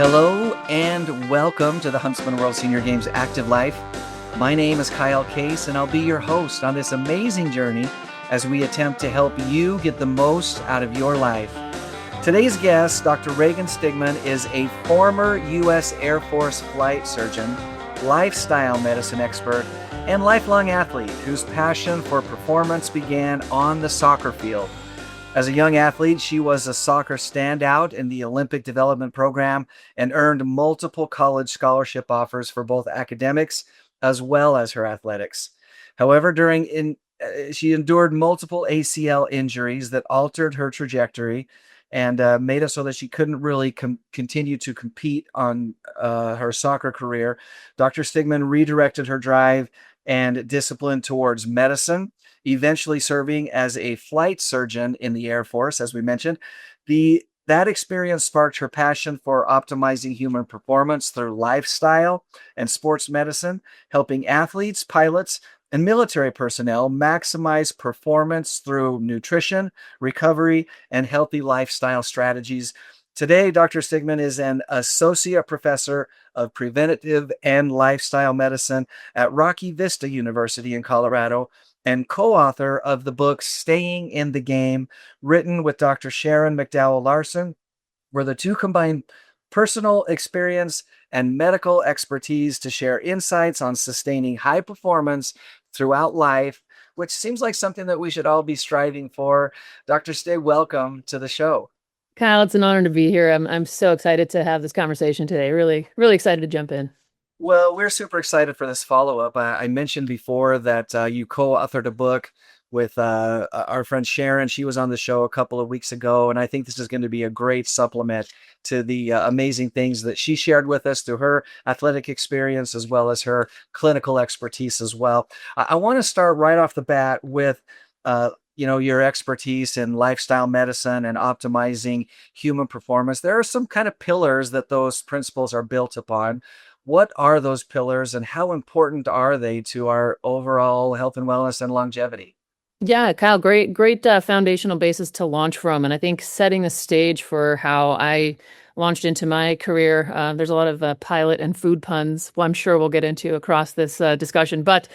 Hello and welcome to the Huntsman World Senior Games Active Life. My name is Kyle Case and I'll be your host on this amazing journey as we attempt to help you get the most out of your life. Today's guest, Dr. Regan Stiegman, is a former U.S. Air Force flight surgeon, lifestyle medicine expert, and lifelong athlete whose passion for performance began on the soccer field. As a young athlete, she was a soccer standout in the Olympic Development Program and earned multiple college scholarship offers for both academics as well as her athletics. However, she endured multiple ACL injuries that altered her trajectory and made it so that she couldn't really continue to compete on her soccer career. Dr. Stiegman redirected her drive and discipline towards medicine, eventually serving as a flight surgeon in the Air Force, as we mentioned. That experience sparked her passion for optimizing human performance through lifestyle and sports medicine, helping athletes, pilots, and military personnel maximize performance through nutrition, recovery, and healthy lifestyle strategies. Today, Dr. Stiegman is an associate professor of preventative and lifestyle medicine at Rocky Vista University in Colorado and co-author of the book Staying in the Game, written with Dr. Sharon McDowell Larson, where the two combine personal experience and medical expertise to share insights on sustaining high performance throughout life, which seems like something that we should all be striving for. Dr. Stig, welcome to the show. Kyle, it's an honor to be here. I'm so excited to have this conversation today. Really, really excited to jump in. Well, we're super excited for this follow-up. I mentioned before that you co-authored a book with our friend Sharon. She was on the show a couple of weeks ago, and I think this is going to be a great supplement to the amazing things that she shared with us through her athletic experience as well as her clinical expertise as well. I want to start right off the bat with your expertise in lifestyle medicine and optimizing human performance. There are some kind of pillars that those principles are built upon. What are those pillars and how important are they to our overall health and wellness and longevity? Yeah, Kyle, great foundational basis to launch from. And I think setting the stage for how I launched into my career, there's a lot of pilot and food puns, well, I'm sure we'll get into across this discussion, but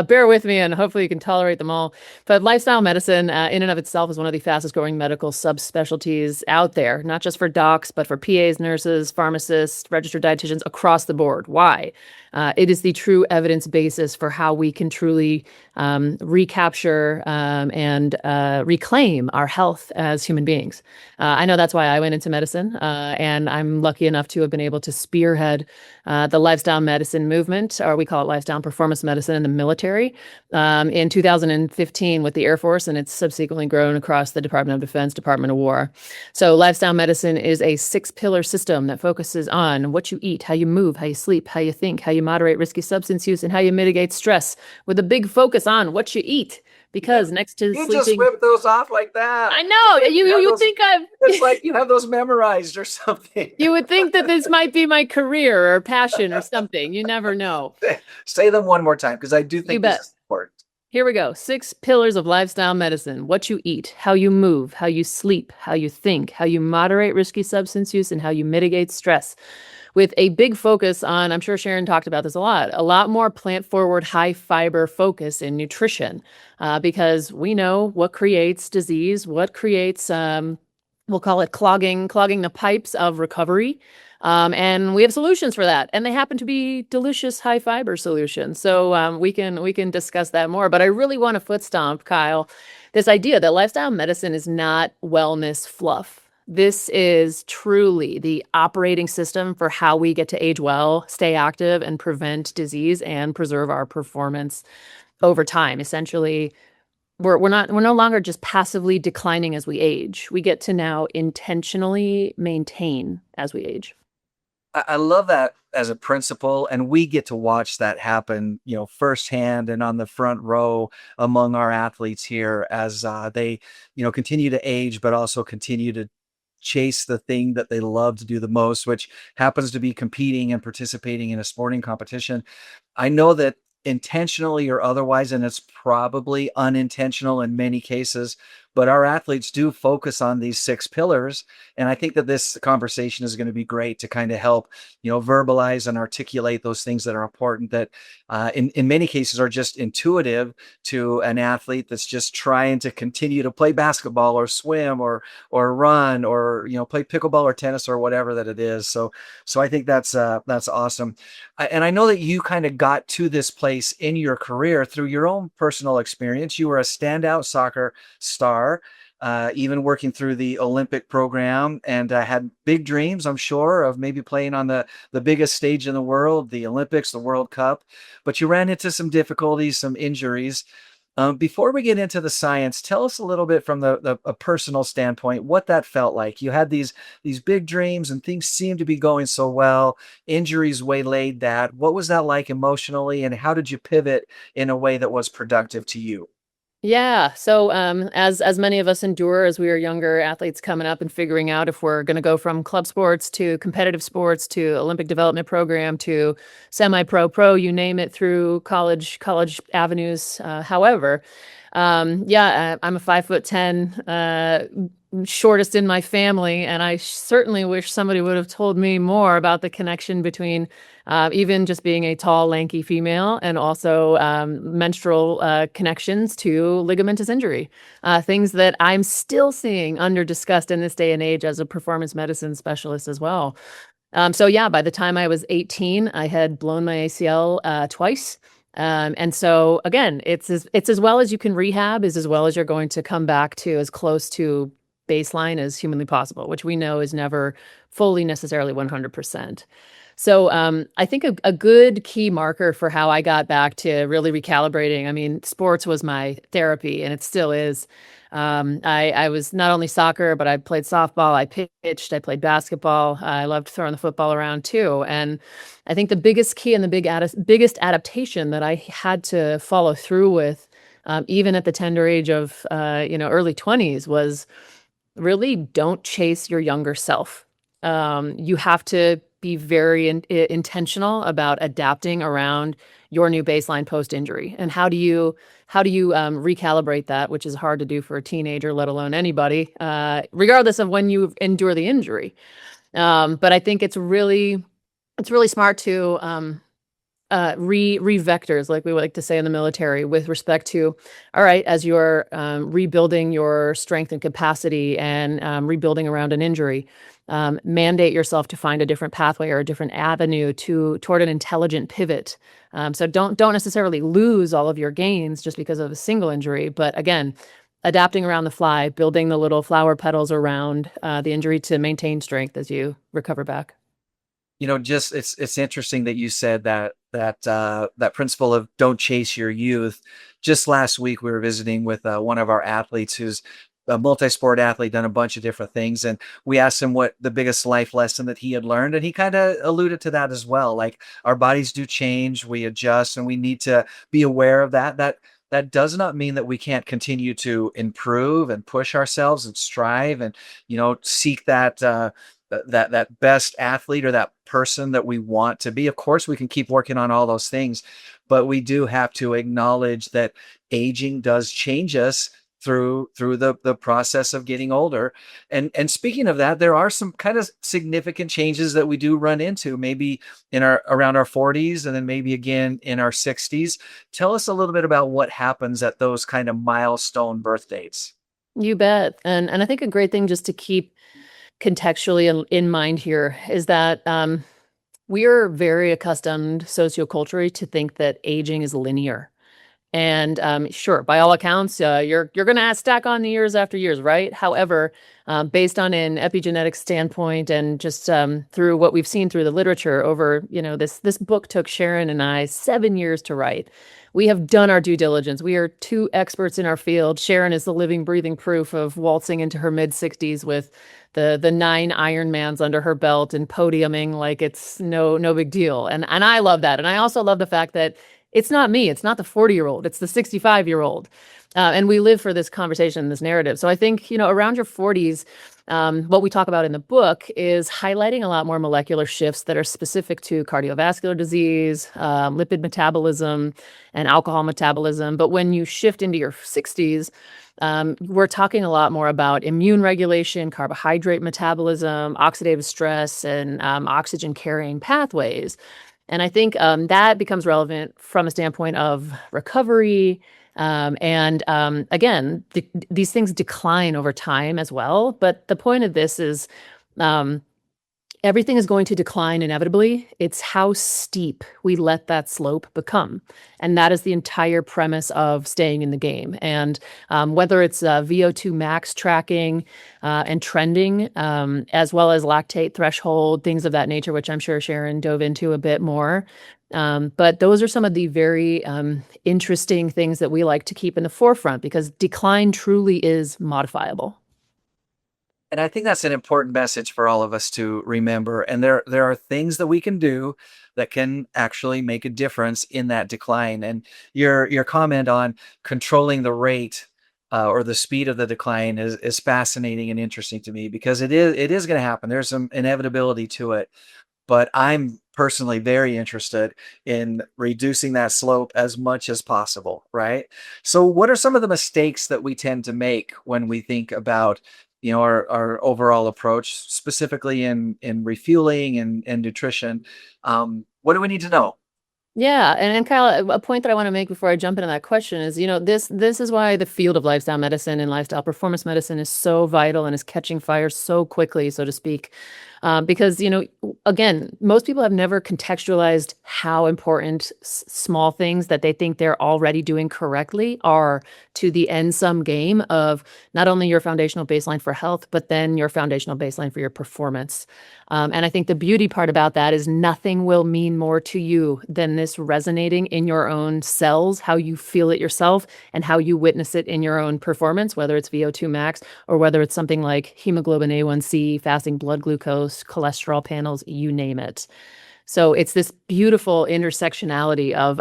bear with me and hopefully you can tolerate them all. But lifestyle medicine in and of itself is one of the fastest growing medical subspecialties out there, not just for docs, but for PAs, nurses, pharmacists, registered dietitians across the board. Why? It is the true evidence basis for how we can truly recapture and reclaim our health as human beings. I know that's why I went into medicine, and I'm lucky enough to have been able to spearhead the lifestyle medicine movement, or we call it lifestyle performance medicine in the military, in 2015 with the Air Force, and it's subsequently grown across the Department of Defense, Department of War. So lifestyle medicine is a 6-pillar system that focuses on what you eat, how you move, how you sleep, how you think, how you moderate risky substance use, and how you mitigate stress, with a big focus on what you eat. Because next to You sleeping, just whip those off like that. I know you think I've. It's like you have those memorized or something. You would think that this might be my career or passion or something. You never know. Say them one more time because I do You think bet. this is important. Here we go. 6 pillars of lifestyle medicine: what you eat, how you move, how you sleep, how you think, how you moderate risky substance use, and how you mitigate stress. With a big focus on, I'm sure Sharon talked about this a lot more plant forward, high fiber focus in nutrition, because we know what creates disease, what creates, we'll call it clogging the pipes of recovery. And we have solutions for that. And they happen to be delicious high fiber solutions. So we can discuss that more. But I really want to foot stomp, Kyle, this idea that lifestyle medicine is not wellness fluff. This is truly the operating system for how we get to age well, stay active, and prevent disease and preserve our performance over time. Essentially, we're no longer just passively declining as we age. We get to now intentionally maintain as we age. I love that as a principle, and we get to watch that happen, firsthand and on the front row among our athletes here as they, continue to age, but also continue to chase the thing that they love to do the most, which happens to be competing and participating in a sporting competition. I know that intentionally or otherwise, and it's probably unintentional in many cases, but our athletes do focus on these six pillars. And I think that this conversation is going to be great to kind of help, verbalize and articulate those things that are important that in many cases are just intuitive to an athlete that's just trying to continue to play basketball or swim or run or play pickleball or tennis or whatever that it is. So I think that's awesome. And I know that you kind of got to this place in your career through your own personal experience. You were a standout soccer star, even working through the Olympic program, and had big dreams, I'm sure, of maybe playing on the biggest stage in the world, the Olympics, the World Cup. But you ran into some difficulties, some injuries. Before we get into the science, tell us a little bit from a personal standpoint what that felt like. You had these big dreams and things seemed to be going so well. Injuries waylaid that. What was that like emotionally, and how did you pivot in a way that was productive to you? Yeah. So, as many of us endure as we are younger athletes coming up and figuring out if we're going to go from club sports to competitive sports to Olympic development program to semi-pro, pro, you name it, through college avenues. However, yeah, I'm a 5'10", shortest in my family, and I certainly wish somebody would have told me more about the connection between even just being a tall, lanky female and also menstrual connections to ligamentous injury, things that I'm still seeing under discussed in this day and age as a performance medicine specialist as well. So yeah, by the time I was 18, I had blown my ACL twice. And so again, it's as well as you can rehab is as well as you're going to come back to as close to baseline as humanly possible, which we know is never fully necessarily 100%. So I think a good key marker for how I got back to really recalibrating, I mean, sports was my therapy and it still is. I was not only soccer, but I played softball, I pitched, I played basketball. I loved throwing the football around too. And I think the biggest key and the biggest adaptation that I had to follow through with, even at the tender age of, early 20s, was really don't chase your younger self. You have to be very intentional about adapting around your new baseline post injury. And how do you recalibrate that, which is hard to do for a teenager, let alone anybody, regardless of when you endure the injury. But I think it's really smart to re-vectors, like we would like to say in the military, with respect to, all right, as you're rebuilding your strength and capacity and rebuilding around an injury, mandate yourself to find a different pathway or a different avenue toward an intelligent pivot. So don't necessarily lose all of your gains just because of a single injury, but again, adapting around the fly, building the little flower petals around the injury to maintain strength as you recover back. Just it's interesting that you said that principle of don't chase your youth. Just last week we were visiting with one of our athletes who's a multi-sport athlete, done a bunch of different things, and we asked him what the biggest life lesson that he had learned, and he kind of alluded to that as well. Like, our bodies do change, we adjust, and we need to be aware of that. That does not mean that we can't continue to improve and push ourselves and strive and seek that best athlete or that person that we want to be. Of course, we can keep working on all those things, but we do have to acknowledge that aging does change us through the process of getting older. And speaking of that, there are some kind of significant changes that we do run into, maybe in our around our 40s and then maybe again in our 60s. Tell us a little bit about what happens at those kind of milestone birth dates. You bet. And I think a great thing just to keep contextually in mind here is that we are very accustomed socioculturally to think that aging is linear. And sure, by all accounts, you're going to stack on the years after years, right? However, based on an epigenetic standpoint and just through what we've seen through the literature over, this book took Sharon and I 7 years to write. We have done our due diligence. We are two experts in our field. Sharon is the living, breathing proof of waltzing into her mid 60s with the 9 Ironmans under her belt and podiuming like it's no big deal. And I love that. And I also love the fact that it's not me. It's not the 40-year-old. It's the 65-year-old. And we live for this conversation, this narrative. So I think, around your 40s, What we talk about in the book is highlighting a lot more molecular shifts that are specific to cardiovascular disease, lipid metabolism, and alcohol metabolism. But when you shift into your 60s, we're talking a lot more about immune regulation, carbohydrate metabolism, oxidative stress, and oxygen carrying pathways. And I think that becomes relevant from a standpoint of recovery. Again, these things decline over time as well. But the point of this is um, everything is going to decline inevitably. It's how steep we let that slope become. And that is the entire premise of staying in the game. And whether it's VO2 max tracking and trending, as well as lactate threshold, things of that nature, which I'm sure Sharon dove into a bit more. But those are some of the very interesting things that we like to keep in the forefront because decline truly is modifiable. And I think that's an important message for all of us to remember. And there are things that we can do that can actually make a difference in that decline. And your comment on controlling the rate or the speed of the decline is fascinating and interesting to me because it is going to happen. There's some inevitability to it. But I'm personally very interested in reducing that slope as much as possible, right? So what are some of the mistakes that we tend to make when we think about, our overall approach, specifically in refueling and nutrition? What do we need to know? Yeah, and Kyle, a point that I want to make before I jump into that question is, this is why the field of lifestyle medicine and lifestyle performance medicine is so vital and is catching fire so quickly, so to speak. Because, again, most people have never contextualized how important small things that they think they're already doing correctly are to the end sum game of not only your foundational baseline for health, but then your foundational baseline for your performance. And I think the beauty part about that is nothing will mean more to you than this resonating in your own cells, how you feel it yourself, and how you witness it in your own performance, whether it's VO2 max or whether it's something like hemoglobin A1C, fasting blood glucose, cholesterol panels, you name it. So it's this beautiful intersectionality of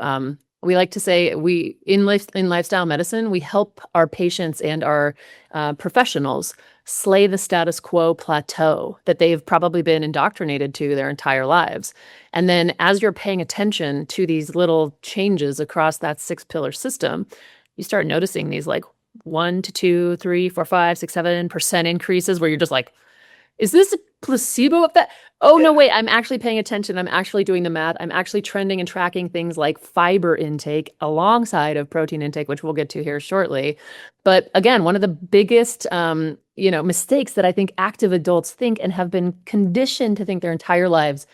we like to say in lifestyle medicine, we help our patients and our professionals slay the status quo plateau that they've probably been indoctrinated to their entire lives. And then as you're paying attention to these little changes across that 6-pillar system, you start noticing these like 1 to 2, 3, 4, 5, 6, 7% increases where you're just like, is this a placebo effect? Oh, no, wait, I'm actually paying attention. I'm actually doing the math. I'm actually trending and tracking things like fiber intake alongside of protein intake, which we'll get to here shortly. But again, one of the biggest, mistakes that I think active adults think and have been conditioned to think their entire lives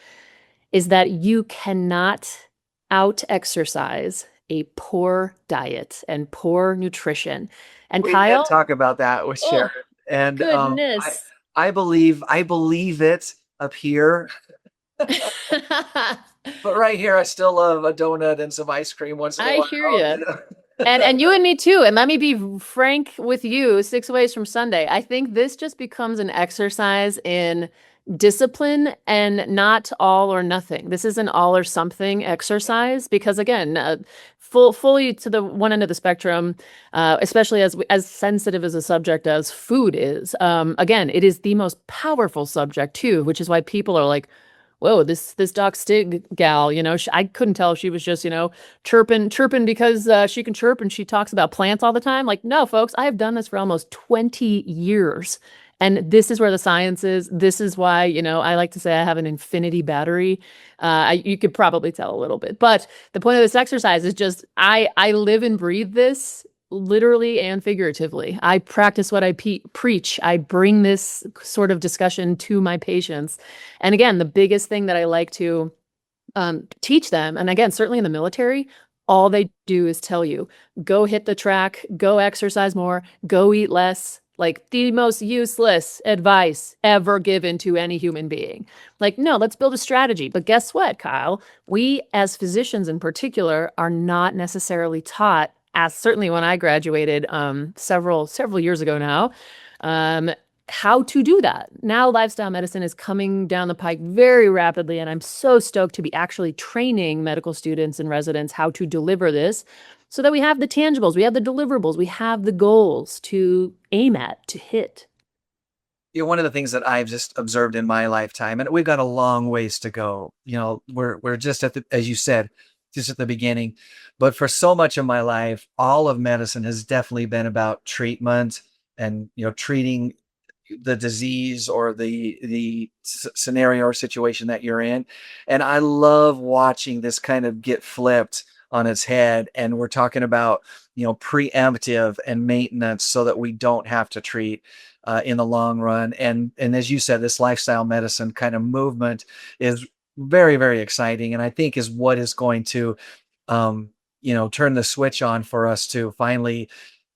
is that you cannot out-exercise a poor diet and poor nutrition. And We Kyle, did talk about that with oh, Sharon, and I goodness. I believe it up here, but right here I still love a donut and some ice cream once in a I hear while. you. And you and me too. And let me be frank with you, 6 ways from Sunday. I think this just becomes an exercise in discipline and not all or nothing. This is an all or something exercise because again, fully to the one end of the spectrum, especially as sensitive as a subject as food is. Again, it is the most powerful subject too, which is why people are like, whoa, this Doc Stig gal, I couldn't tell if she was just, chirping because she can chirp and she talks about plants all the time. Like, no, folks, I have done this for almost 20 years. And this is where the science is. This is why, I like to say I have an infinity battery. You could probably tell a little bit. But the point of this exercise is just I live and breathe this literally and figuratively. I practice what I preach. I bring this sort of discussion to my patients. And again, the biggest thing that I like to teach them, and again, certainly in the military, all they do is tell you, go hit the track, go exercise more, go eat less. Like the most useless advice ever given to any human being. Like, no, let's build a strategy. But guess what, Kyle? We as physicians in particular are not necessarily taught, as certainly when I graduated several years ago now, how to do that. Now lifestyle medicine is coming down the pike very rapidly, and I'm so stoked to be actually training medical students and residents how to deliver this so that we have the tangibles, we have the deliverables, we have the goals to aim at, to hit. One of the things that I've just observed in my lifetime, and we've got a long ways to go. We're just at the, as you said, just at the beginning. But for so much of my life, all of medicine has definitely been about treatment and treating the disease or the scenario or situation that you're in. And I love watching this kind of get flipped on its head. And we're talking about preemptive and maintenance so that we don't have to treat in the long run. And as you said, this lifestyle medicine kind of movement is very, very exciting, and I think is what is going to turn the switch on for us to finally,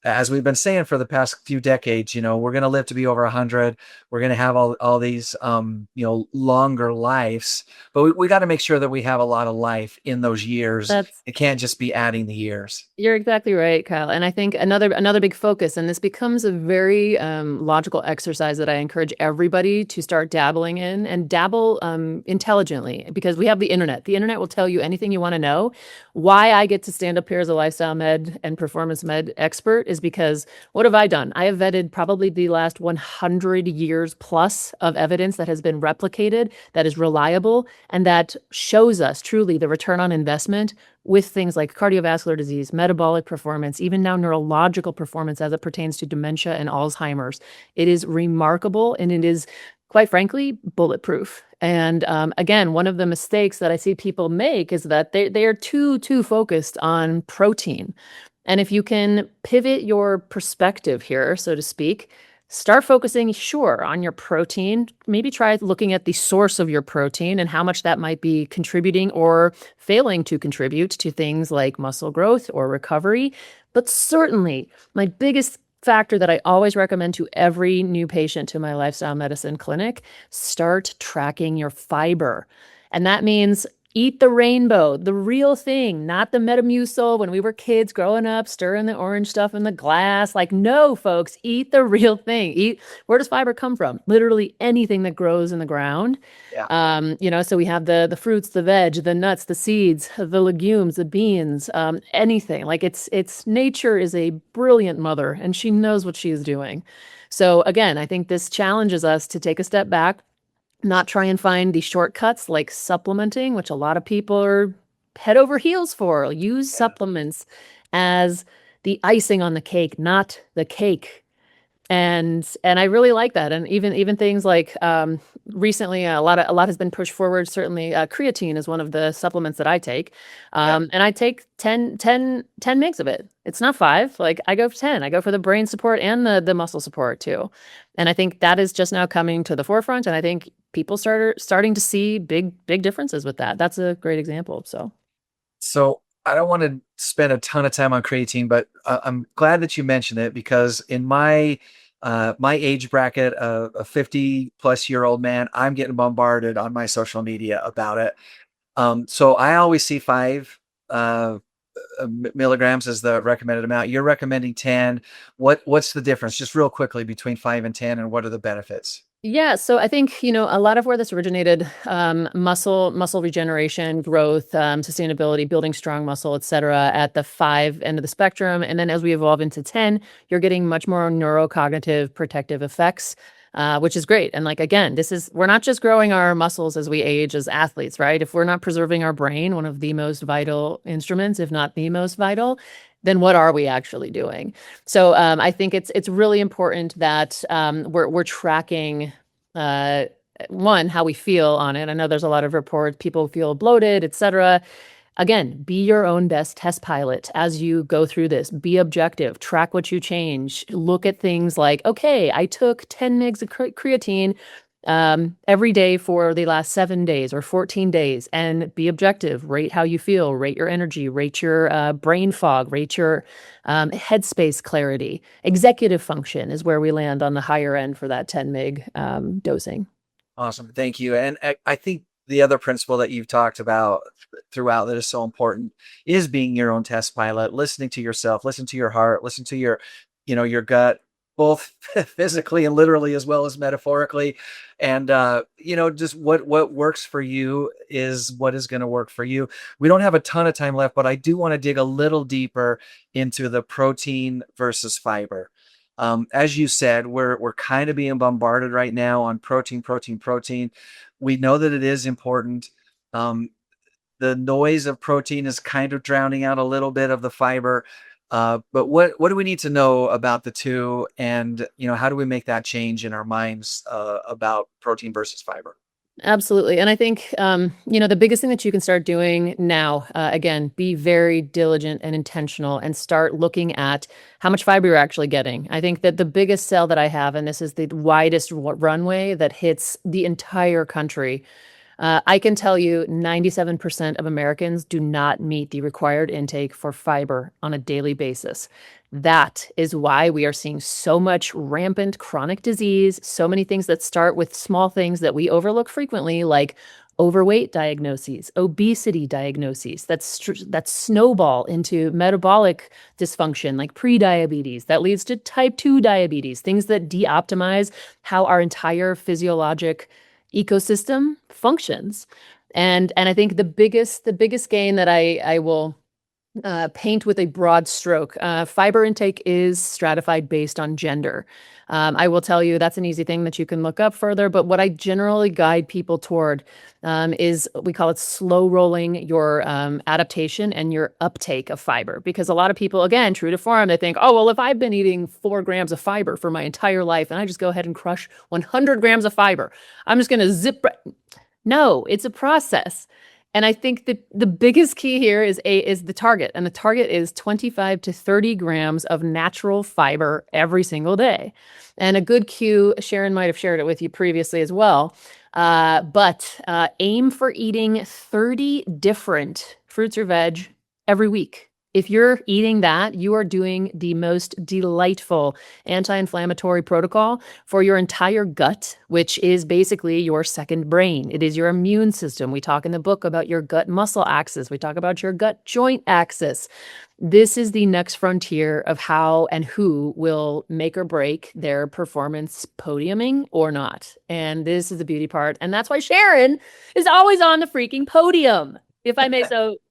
as we've been saying for the past few decades, we're going to live to be over 100. We're going to have all these, longer lives, but we got to make sure that we have a lot of life in those years. That's It can't just be adding the years. You're exactly right, Kyle. And I think another big focus, and this becomes a very logical exercise that I encourage everybody to start dabbling in, and dabble intelligently, because we have the internet. The internet will tell you anything you want to know. Why I get to stand up here as a lifestyle med and performance med expert is because what have I done? I have vetted probably the last 100 years plus of evidence that has been replicated, that is reliable, and that shows us truly the return on investment with things like cardiovascular disease, metabolic performance, even now neurological performance as it pertains to dementia and Alzheimer's. It is remarkable, and it is, quite frankly, bulletproof. And again, one of the mistakes that I see people make is that they are too focused on protein. And if you can pivot your perspective here, so to speak, start focusing, sure, on your protein. Maybe try looking at the source of your protein and how much that might be contributing or failing to contribute to things like muscle growth or recovery. But certainly, my biggest factor that I always recommend to every new patient to my lifestyle medicine clinic, start tracking your fiber. And that means eat the rainbow, the real thing, not the Metamucil when we were kids growing up, stirring the orange stuff in the glass. Like, no, folks, eat the real thing. Where does fiber come from? Literally anything that grows in the ground. Yeah. So we have the fruits, the veg, the nuts, the seeds, the legumes, the beans, anything. Like it's nature is a brilliant mother, and she knows what she is doing. So again, I think this challenges us to take a step back, not try and find the shortcuts like supplementing, which a lot of people are head over heels for. Use supplements as the icing on the cake, not the cake. And I really like that. And even things like recently, a lot has been pushed forward. Certainly, creatine is one of the supplements that I take, and I take 10 mgs of it. It's not 5. Like, I go for 10. I go for the brain support and the muscle support too. And I think that is just now coming to the forefront. And I think people starting to see big differences with that. That's a great example. So I don't want to spend a ton of time on creatine, but I'm glad that you mentioned it, because in my age bracket, a 50-plus-year-old man, I'm getting bombarded on my social media about it. So I always see 5 milligrams as the recommended amount. You're recommending 10. What's the difference, just real quickly, between 5 and 10, and what are the benefits? Yeah, so I think, a lot of where this originated, muscle regeneration, growth, sustainability, building strong muscle, et cetera, at the 5 end of the spectrum. And then as we evolve into 10, you're getting much more neurocognitive protective effects, which is great. And like, again, we're not just growing our muscles as we age as athletes, right? If we're not preserving our brain, one of the most vital instruments, if not the most vital, then what are we actually doing? So I think it's really important that we're tracking one, how we feel on it. I know there's a lot of reports, people feel bloated, et cetera. Again, be your own best test pilot as you go through this. Be objective, track what you change. Look at things like, okay, I took 10 mgs of creatine every day for the last 7 days or 14 days, and be objective. Rate how you feel, rate your energy, rate your brain fog, rate your headspace clarity. Executive function is where we land on the higher end for that 10 mg dosing. Awesome. Thank you. And I think the other principle that you've talked about throughout that is so important is being your own test pilot, listening to yourself, listen to your heart, listen to your gut, both physically and literally, as well as metaphorically. And, just what works for you is what is going to work for you. We don't have a ton of time left, but I do want to dig a little deeper into the protein versus fiber. As you said, we're kind of being bombarded right now on protein, protein, protein. We know that it is important. Um, the noise of protein is kind of drowning out a little bit of the fiber. But what do we need to know about the two, and how do we make that change in our minds about protein versus fiber? Absolutely. And I think, the biggest thing that you can start doing now, again, be very diligent and intentional and start looking at how much fiber you're actually getting. I think that the biggest sell that I have, and this is the widest runway that hits the entire country, I can tell you 97% of Americans do not meet the required intake for fiber on a daily basis. That is why we are seeing so much rampant chronic disease, so many things that start with small things that we overlook frequently, like overweight diagnoses, obesity diagnoses, that snowball into metabolic dysfunction like prediabetes, that leads to type 2 diabetes, things that de-optimize how our entire physiologic ecosystem functions. And I think the biggest gain that I will paint with a broad stroke. Fiber intake is stratified based on gender. I will tell you that's an easy thing that you can look up further. But what I generally guide people toward is we call it slow rolling your adaptation and your uptake of fiber. Because a lot of people, again, true to form, they think, oh, well, if I've been eating 4 grams of fiber for my entire life and I just go ahead and crush 100 grams of fiber, I'm just going to zip. No, it's a process. And I think that the biggest key here is the target. And the target is 25 to 30 grams of natural fiber every single day. And a good cue, Sharon might have shared it with you previously as well, but aim for eating 30 different fruits or veg every week. If you're eating that, you are doing the most delightful anti-inflammatory protocol for your entire gut, which is basically your second brain. It is your immune system. We talk in the book about your gut muscle axis. We talk about your gut joint axis. This is the next frontier of how and who will make or break their performance podiuming or not. And this is the beauty part. And that's why Sharon is always on the freaking podium, if I may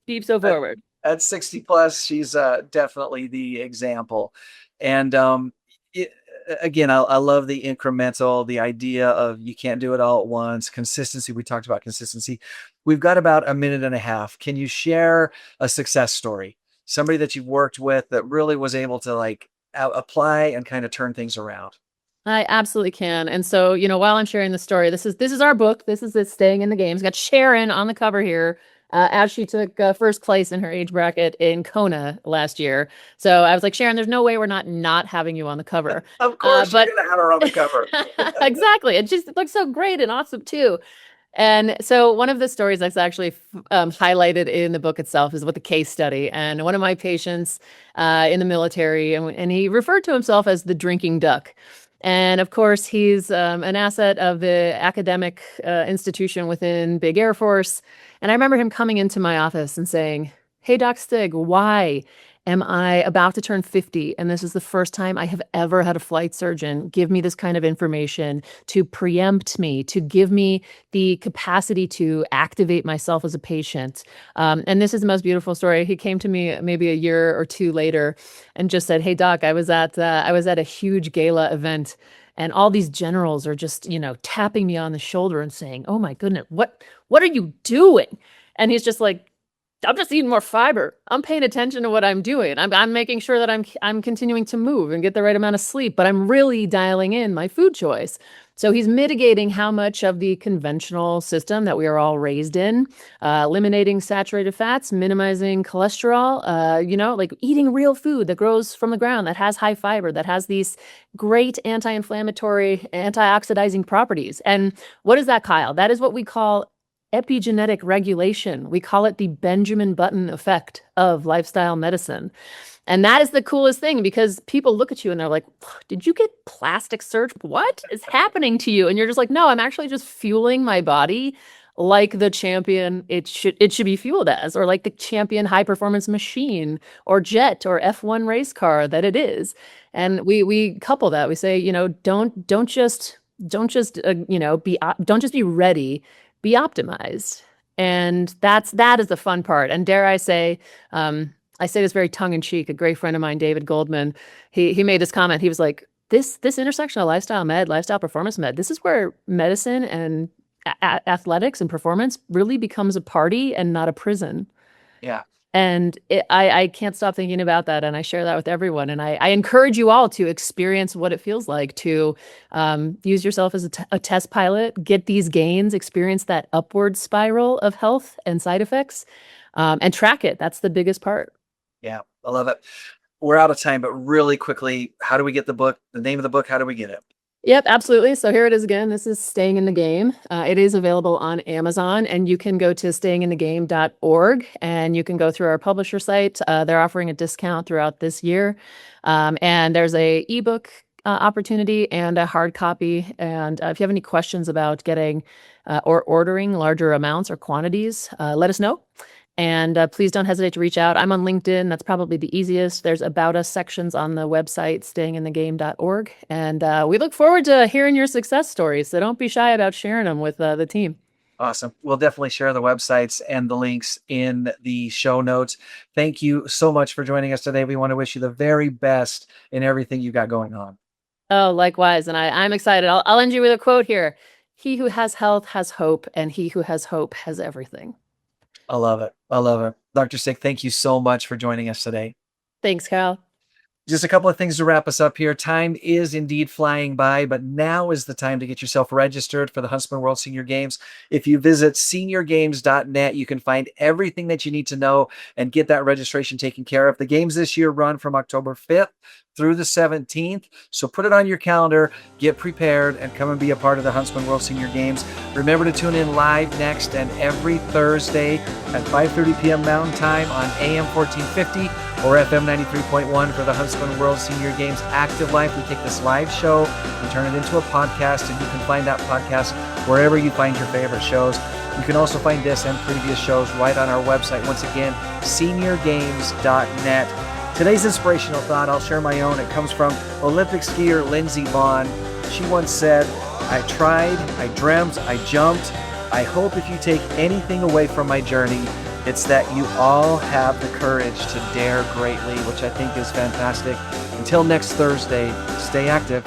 be so forward. At 60 plus, she's definitely the example. And again, I love the incremental, the idea of you can't do it all at once. Consistency. We talked about consistency. We've got about a minute and a half. Can you share a success story? Somebody that you've worked with that really was able to apply and kind of turn things around. I absolutely can. And so, while I'm sharing the story, this is our book. This is it, Staying in the Game. It's got Sharon on the cover here. As she took first place in her age bracket in Kona last year. So I was like, Sharon, there's no way we're not having you on the cover. Of course, you're going to have her on the cover. Exactly. It just looks so great and awesome too. And so one of the stories that's actually highlighted in the book itself is with the case study. And one of my patients in the military, and he referred to himself as the drinking duck. And of course, he's an asset of the academic institution within Big Air Force. And I remember him coming into my office and saying, "Hey, Doc Stig, why am I about to turn 50? And this is the first time I have ever had a flight surgeon give me this kind of information to preempt me, to give me the capacity to activate myself as a patient." And this is the most beautiful story. He came to me maybe a year or two later and just said, "Hey, Doc, I was at a huge gala event. And all these generals are just, tapping me on the shoulder and saying, 'Oh my goodness, what are you doing?'" And he's just like, "I'm just eating more fiber. I'm paying attention to what I'm doing. I'm making sure that I'm continuing to move and get the right amount of sleep, but I'm really dialing in my food choice." So he's mitigating how much of the conventional system that we are all raised in, eliminating saturated fats, minimizing cholesterol, like eating real food that grows from the ground, that has high fiber, that has these great anti-inflammatory, antioxidizing properties. And what is that, Kyle? That is what we call epigenetic regulation. We call it the Benjamin Button effect of lifestyle medicine. And that is the coolest thing, because people look at you and they're like, "Did you get plastic surgery? What is happening to you?" And you're just like, "No, I'm actually just fueling my body like the champion it should be fueled as, or like the champion high performance machine or jet or F1 race car that it is." And we couple that. We say, don't just be ready, be optimized. And that is the fun part. And dare I say, I say this very tongue in cheek. A great friend of mine, David Goldman, he made this comment. He was like, This intersection of lifestyle med, lifestyle performance med, this is where medicine and athletics and performance really becomes a party and not a prison. Yeah. And I can't stop thinking about that, and I share that with everyone. And I encourage you all to experience what it feels like to use yourself as a test pilot, get these gains, experience that upward spiral of health and side effects, and track it. That's the biggest part. Yeah. I love it. We're out of time, but really quickly, how do we get the book? The name of the book, how do we get it? Yep, absolutely. So here it is again. This is Staying in the Game. It is available on Amazon, and you can go to stayinginthegame.org and you can go through our publisher site. They're offering a discount throughout this year. And there's a ebook opportunity and a hard copy. And if you have any questions about getting or ordering larger amounts or quantities, let us know. And please don't hesitate to reach out. I'm on LinkedIn. That's probably the easiest. There's About Us sections on the website, stayinginthegame.org. And we look forward to hearing your success stories. So don't be shy about sharing them with the team. Awesome. We'll definitely share the websites and the links in the show notes. Thank you so much for joining us today. We want to wish you the very best in everything you got going on. Oh, likewise. And I'm excited. I'll end you with a quote here. He who has health has hope, and he who has hope has everything. I love it. I love it. Dr. Sick, thank you so much for joining us today. Thanks, Kyle. Just a couple of things to wrap us up here. Time is indeed flying by, but now is the time to get yourself registered for the Huntsman World Senior Games. If you visit seniorgames.net, you can find everything that you need to know and get that registration taken care of. The games this year run from October 5th through the 17th. So put it on your calendar, get prepared, and come and be a part of the Huntsman World Senior Games. Remember to tune in live next and every Thursday at 5:30 p.m. Mountain Time on AM 1450 or FM 93.1 for the Huntsman World Senior Games Active Life. We take this live show and turn it into a podcast, and you can find that podcast wherever you find your favorite shows. You can also find this and previous shows right on our website. Once again, seniorgames.net. Today's inspirational thought, I'll share my own. It comes from Olympic skier Lindsey Vonn. She once said, "I tried, I dreamt, I jumped. I hope if you take anything away from my journey, it's that you all have the courage to dare greatly," which I think is fantastic. Until next Thursday, stay active.